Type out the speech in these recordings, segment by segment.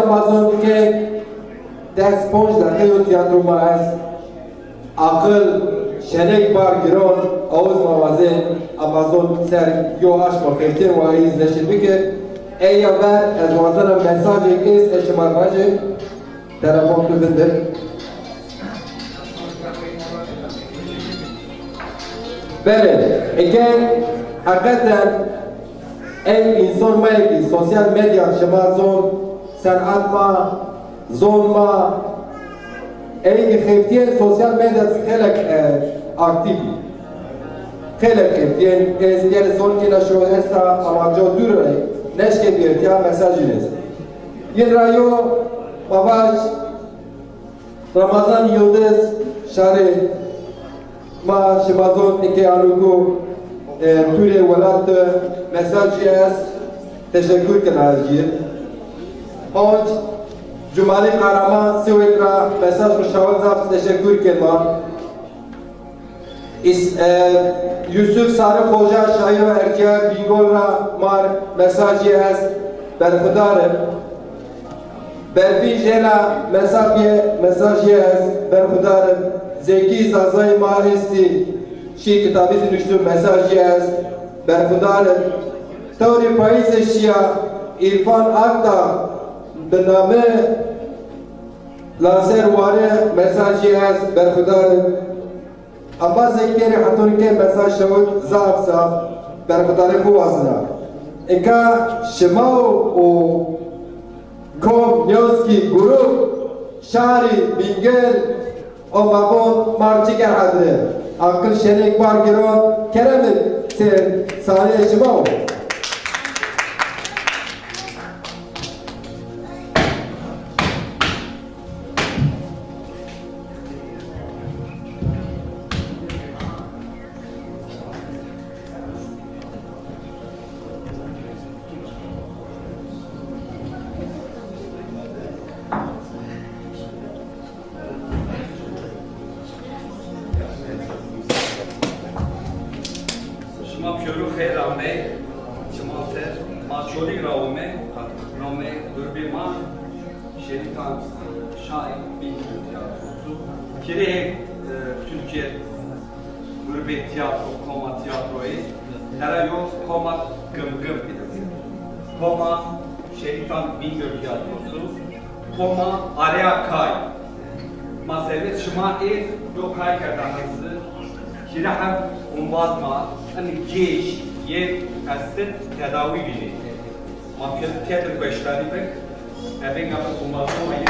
Amazon که دست پنج دقیقه تیاترو ما است عقل شنک بار گران آوز موازه Amazon سر یو آش با خیفتر و ایز نشد بکر ایا بر از وازن مساج ایز اشمار باشه تلفون تو بندر بله اگر حقیقتا ای انسان مایدی سوسیال میدیا شما زون صنعت ما زون ما ای خیفتین سوسیال میدیا خیلی اکتیوی خیلی خیفتین از دیگر زون که نشو هستا اما جو دور رای نشکه بیرتیا مساجی نیست این رایو باباش رمضان یلدز شهر ما شمازون اکی آنوگو توی ولاد مساجی است تشکر کنارجیه پنج جمالی قهرمان سویت را مساج مشاور زفت تشکر کنما یوسف ساره خوجا شایر و ارکیا بینگول را مار مساجی است برخداره بربی جیلا مساجی است برخداره زکی زازای ماهستی شی کتابی نشتو مساجی است برخداره توری پاییز شیا عرفان آقا به نامه لازر واره مساجی است برخداره اما زکیری حتون که مساج شود زاب زاب برخداره کو وزنا اینکه شما و کم نیوزکی گروه شهری بینگل و مقام مارچیگر حدره عقل شنک بار گران کرمه سالی شما تداوی بینید ما تیاتر باشتاری بک ابین قبل کمبازو ما یه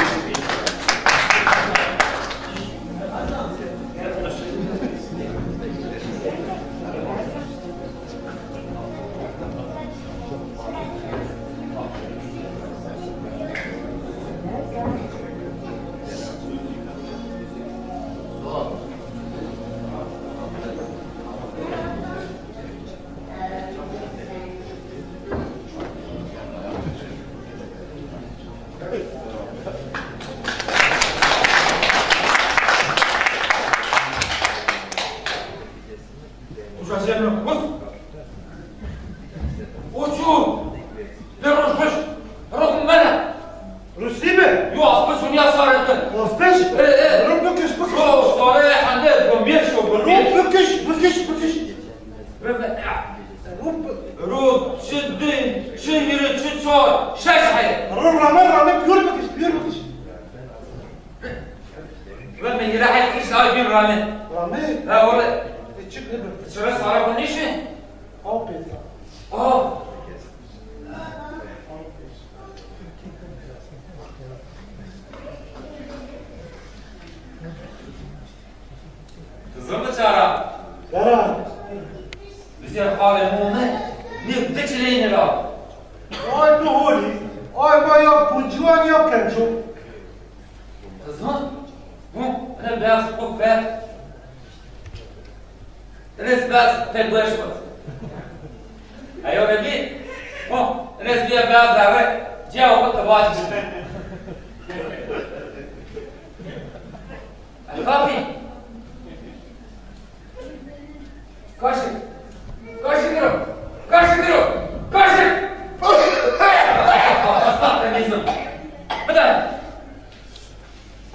ben.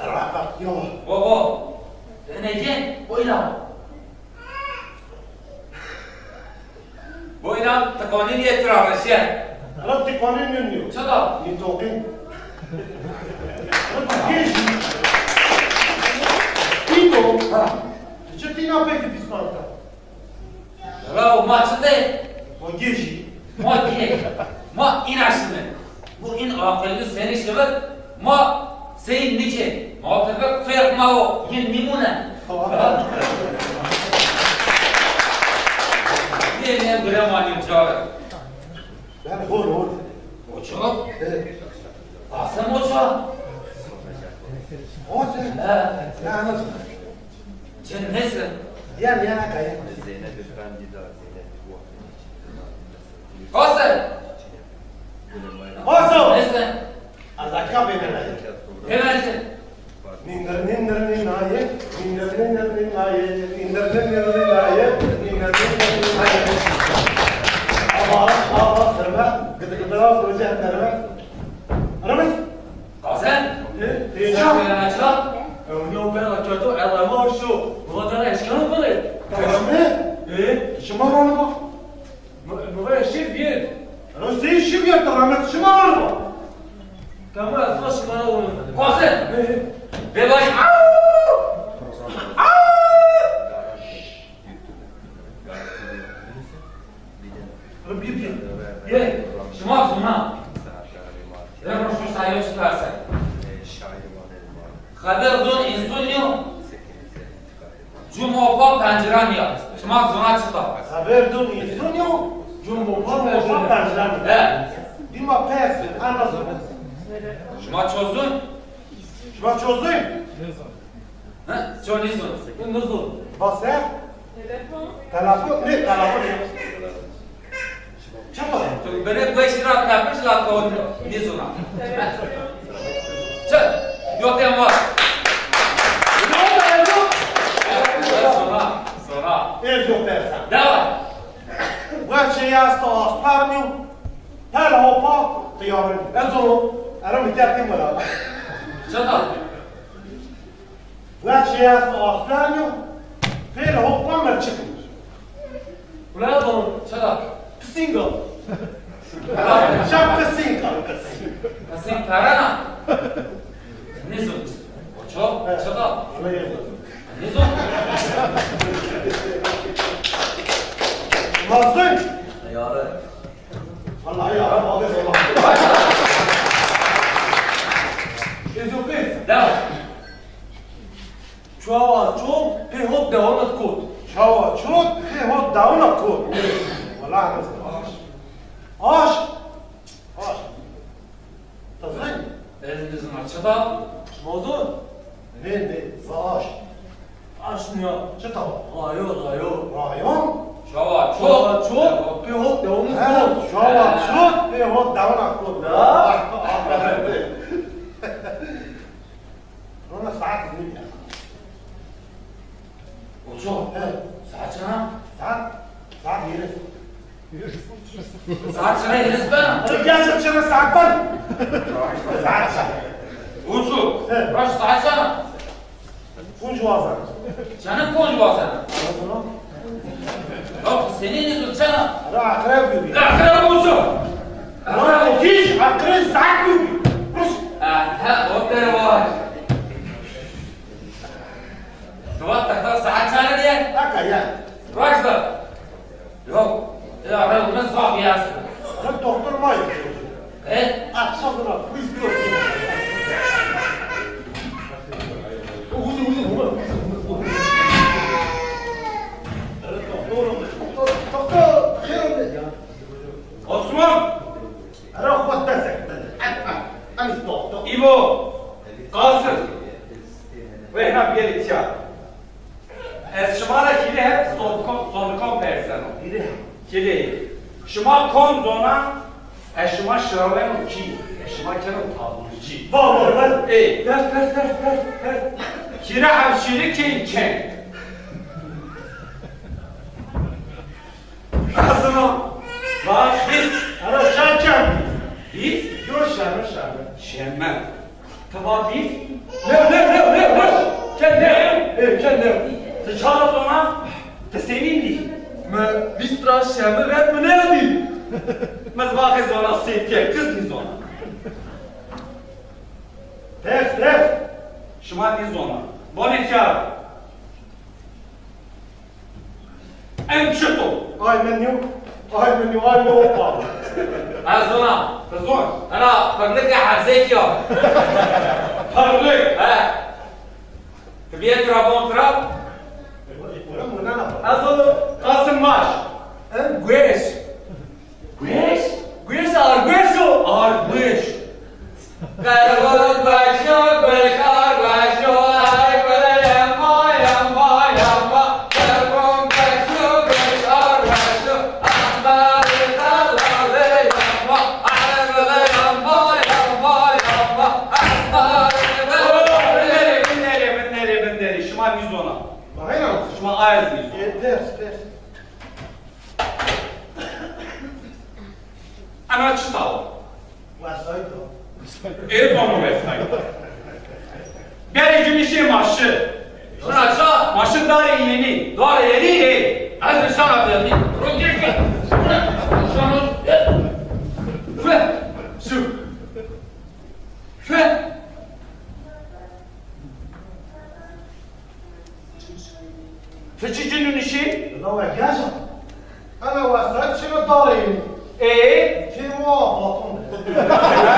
Rahat yok. Baba. Deneyeceğim. Buyurun. Buyurun. Tıkanı niye tırarışıyor? Rahat tıkanın yönüyor. Çada. Nitokin. Rahat geç. Tito. Ce tine apete pismanta? Rău, mă, ce de? O geji. Mă, direct. Mă, inaşını. Bu in akıllı seni şıvık. Mă, senin nice. Mă, tırvık fıyakma o. Yin mimune. Niye gramanyum çağırır? Ben hor. O çok. Asım o çok. O sen. Ya nasıl? Sen nesin? Yan kaya. Asım. Asım. Nesin? Azaka benimle. Hemensin. Nindir ninaye. Ama tırma. Gıdıgıdıra proje tırma. Aramış? Asım. Sen Sen açla. Yok ben açıyordum, elama hoşu. Bu kadar eşkanı mı? ne? Şıma var mı? Bu eşi bir. Nasıl işim ya tırma? Şıma var mı? Kamu asla şımana olmadı. Asım. Ve bay. Ye. Şımak zuna. Ve roşu sayıyor çıkarsa. Kader dun insunyo. Cumhurba penceran ya. Şımak zuna çıktı. Haber dun insun yok. Cumhurbaşkanı pencerem. He. Dima persin. Anlasın. Şımak çözün. Şıma çözdün. He. Çözün. Nasıl? Basar. Telefon ne? Telefon ne? Çapa. Beni 5 lira yapmış la konu. Ne zuna? Çöz. Yok dem var. Sonra. Ev yok dersen. Devam. Vache yasta asparmiu. Tel hopa. Kıyarın. En sonu. Aram hikâyetim var abi. Çatal. Vache yasta asparmiu. Tel hopa mı çıkmış? Ulan oğlum. Çatal. Single. Şapka sinka. Kasım Karana. Ne zun? O çok. Çatal. Ne zun? Mazlum. Yarı. Vallahi ya abi Allah. Ezopes. Devam. Çuava çok pehop devam kod. Şava çok hot down ko. Vallahi nasıl? Aş. Tazın. Eliniz var. Çatal. Modu. Ne? Savaş. Aşmıyor. Çıtav. Ayo. Rayon. Şava Çuava çok. çok pehop devam Ha, kod. şava çok ve hot down ko. Ona saat ne ya? O çok. Saçına. Saat yeri. Saçına eliniz ben. Gerçekten sana saat var. Saat. Ucu. Baş saçına. Kuncu azar. Canım koncu var sana. Yok senin yüzün canım. Ara akrep gibi. Akra ucu. Ara hiç akrep saat gibi. Ha o tere var. Duvat takta saçına diye. Hakikaten. Başla. Yok. Ya aramız zor bir yazdı. Sen doktor mu yapıyorsun? Evet. Akşamına biz bir Osman. Ara what does it? Ani doktor. İbo. Kasım. Ve hep birlikte. Şımara kili hep sonukon personu. Biri. Kili. Şıma kon zona. Şıma şıraven ki. Şıma kenan tabucu. Vallahi. Ey. Ders. Kira hemşire ki. Ağzına. Baş biz. Ara şarkı. Biz. Yok şarkı. Şemmem. Tamam biz. Ne? Kendim. Sıçarız ona. Te sevindik. Me bistra şemi red mi ne değil? Mezbahı zona seytiye kız zona. Ters. Şıma zona. Bonekar. En çıtı. Ay menü opa. Ha zona. Zona. Ana parlık ya harzek ya. Parlık. Ha. Tebiyet rabon trap. Azolu Kasım baş. güeş. Güneş. Güeş ağır güeş o. Ağır güneş. Karbon başo, beşar başo, ay böyle yamba. Karbon başo, beşar başo, asları tarlalı yamba. Ay böyle yamba. Asları tarlalı. Binleri. Şuma yüz ona. Şuma ayaz yüz. Ters. Ana çıtalı. Vasaydı. Erdoğan'ın vesaydı. Bir gün işi maşı. Şuna çağ. Maşı dar yeni. Dar yeni. Az bir şan adı. Röntgen. Şanın. Şu. Fıçıcının işi. Não é viaja? Ana vasaydı şunu darayım. Kim o Platon?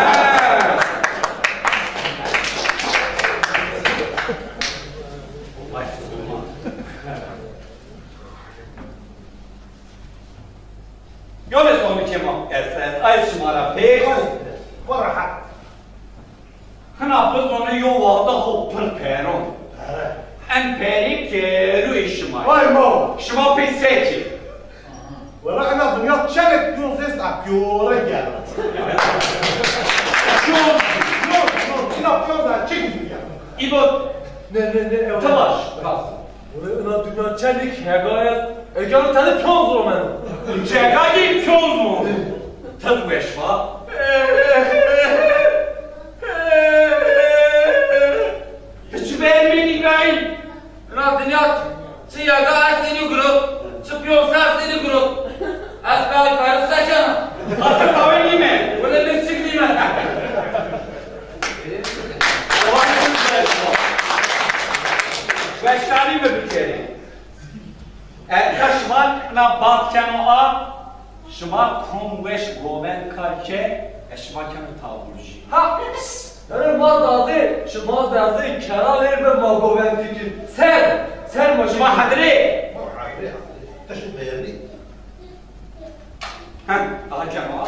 Yole sonu kema erses ay şımara pek. Varahat. Hına bu sonu yuvada hoppır peron. En peri keru işima. Vay mo. Şıma piseki. Varahat dünya çelik yüzes akıyor'a geldi. İnapıyorlar çekin ya. İbo Ne? talaş. Ona dünya çelik hegayet. Egan tane pyoz o men. Çekayı köz mu? Tız beşma. Hiç vermeyin gayim. Radinat. Siyaga arseni grup. Çıpıyorsa arseni grup. Asgari karısı saçana. Artık kahve yeme. Böyle bir çık değil mi? Beştani mi bir kere? Şıma na batkano a şıma kumveş goven karke şıma kano taburji. Ha! Yani mazazı, şu mazazı keralir ve magoventiki. Sen maşı. Şıma hadri. Taşı beğendi. Daha kano a.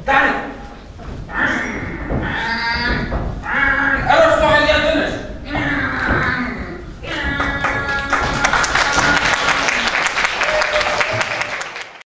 دانه